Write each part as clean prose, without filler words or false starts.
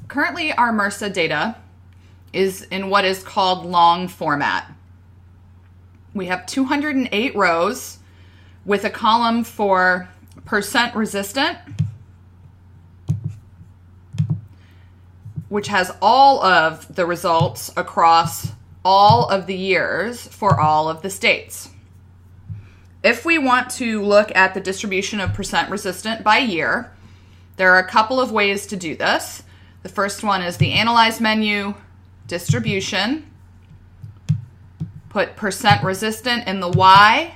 currently our MRSA data is in what is called long format. We have 208 rows with a column for percent resistant, which has all of the results across all of the years for all of the states. If we want to look at the distribution of percent resistant by year, there are a couple of ways to do this. The first one is the Analyze menu, Distribution, put percent resistant in the Y,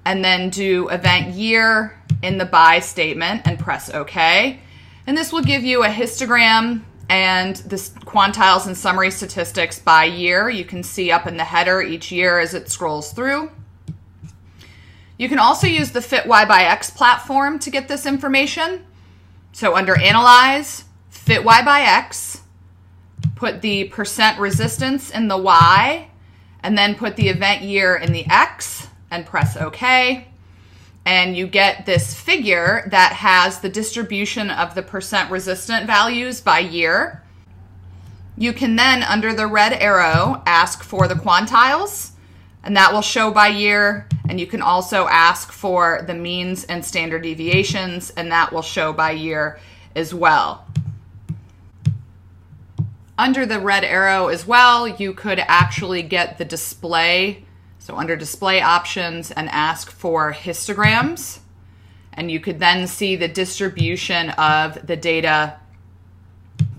and then do event year in the by statement and press OK. And this will give you a histogram and the quantiles and summary statistics by year. You can see up in the header each year as it scrolls through. You can also use the Fit Y by X platform to get this information. So under Analyze, Fit Y by X, put the percent resistance in the Y, and then put the event year in the X and press OK. And you get this figure that has the distribution of the percent resistant values by year. You can then, under the red arrow, ask for the quantiles, and that will show by year. And you can also ask for the means and standard deviations, and that will show by year as well. Under the red arrow as well, you could actually get the display. So under display options and ask for histograms. And you could then see the distribution of the data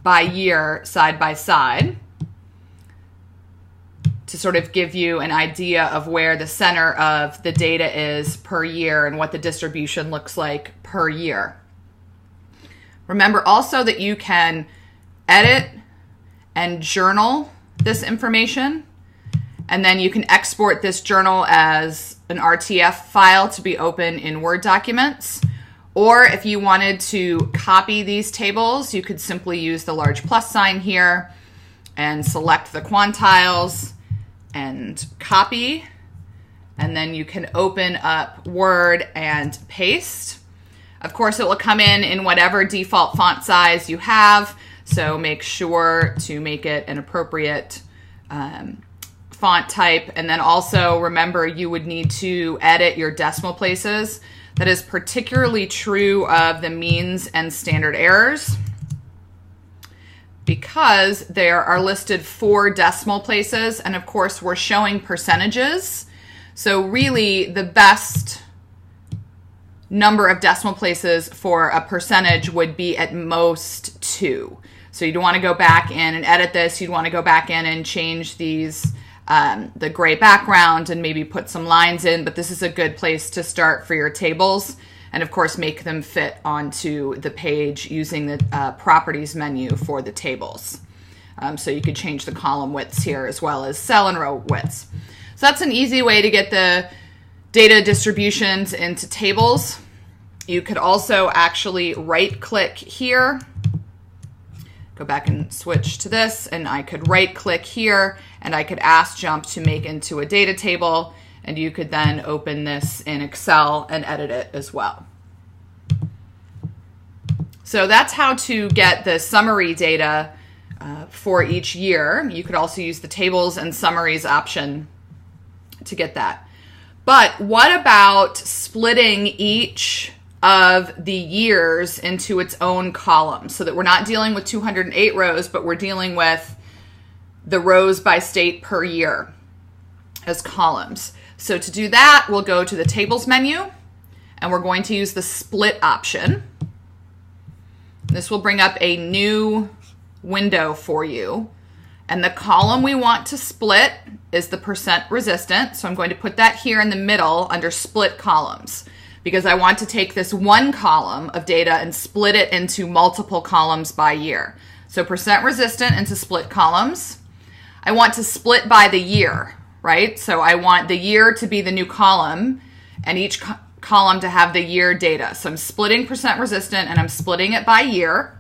by year side by side to sort of give you an idea of where the center of the data is per year and what the distribution looks like per year. Remember also that you can edit and journal this information, and then you can export this journal as an RTF file to be open in Word documents. Or if you wanted to copy these tables, you could simply use the large plus sign here and select the quantiles and copy, and then you can open up Word and paste. Of course, it will come in whatever default font size you have, so make sure to make it an appropriate font type. And then also remember, you would need to edit your decimal places. That is particularly true of the means and standard errors, because there are listed 4 decimal places, and of course we're showing percentages. So really the best number of decimal places for a percentage would be at most 2. So you'd want to go back in and edit this. You'd want to go back in and change these, the gray background, and maybe put some lines in, but this is a good place to start for your tables. And of course, make them fit onto the page using the properties menu for the tables. So you could change the column widths here as well as cell and row widths. So that's an easy way to get the data distributions into tables. You could also actually right-click here, go back and switch to this, and I could right-click here, and I could ask JMP to make into a data table, and you could then open this in Excel and edit it as well. So that's how to get the summary data for each year. You could also use the tables and summaries option to get that. But what about splitting each of the years into its own column, so that we're not dealing with 208 rows, but we're dealing with the rows by state per year as columns? So to do that, we'll go to the tables menu, and we're going to use the split option. This will bring up a new window for you. And the column we want to split is the percent resistant. So I'm going to put that here in the middle under split columns, because I want to take this one column of data and split it into multiple columns by year. So percent resistant into split columns. I want to split by the year, right? So I want the year to be the new column and each column to have the year data. So I'm splitting percent resistant and I'm splitting it by year.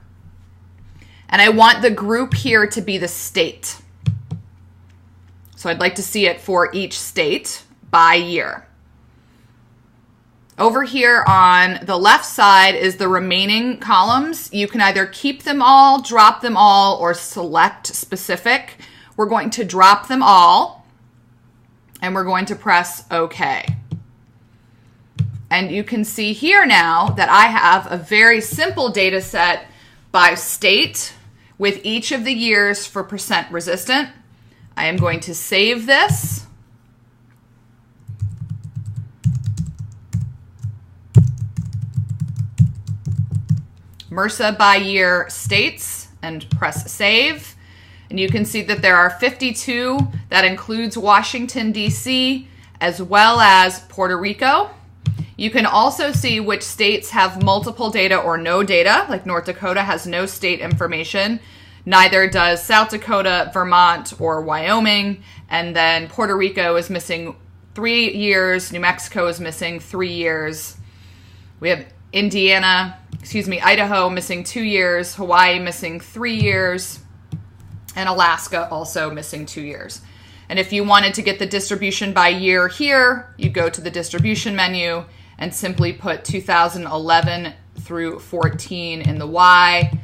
And I want the group here to be the state. So I'd like to see it for each state by year. Over here on the left side is the remaining columns. You can either keep them all, drop them all, or select specific. We're going to drop them all, and we're going to press OK. And you can see here now that I have a very simple data set by state with each of the years for percent resistant. I am going to save this. MRSA by year states, and press save. And you can see that there are 52. That includes Washington, D.C., as well as Puerto Rico. You can also see which states have multiple data or no data, like North Dakota has no state information. Neither does South Dakota, Vermont, or Wyoming. And then Puerto Rico is missing 3 years. New Mexico is missing 3 years. We have Idaho missing 2 years. Hawaii missing 3 years. And Alaska also missing 2 years. And if you wanted to get the distribution by year here, you go to the distribution menu and simply put 2011 through 14 in the Y,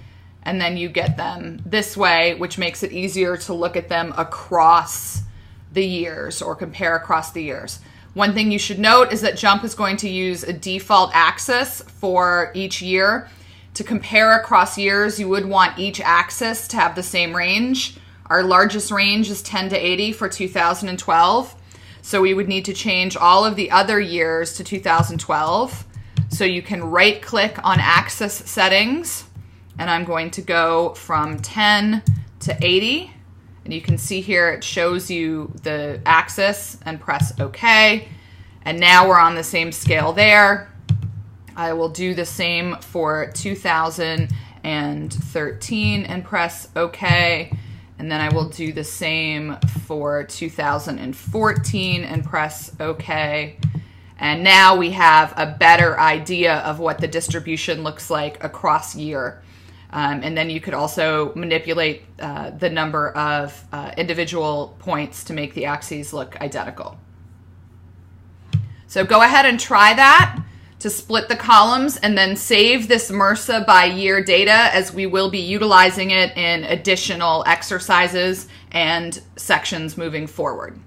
and then you get them this way, which makes it easier to look at them across the years or compare across the years. One thing you should note is that JMP is going to use a default axis for each year. To compare across years, you would want each axis to have the same range. Our largest range is 10 to 80 for 2012. So we would need to change all of the other years to 2012. So you can right click on axis settings, and I'm going to go from 10 to 80. And you can see here it shows you the axis, and press OK. And now we're on the same scale there. I will do the same for 2013 and press OK. And then I will do the same for 2014 and press OK. And now we have a better idea of what the distribution looks like across year. And then you could also manipulate the number of individual points to make the axes look identical. So go ahead and try that to split the columns, and then save this MRSA by year data, as we will be utilizing it in additional exercises and sections moving forward.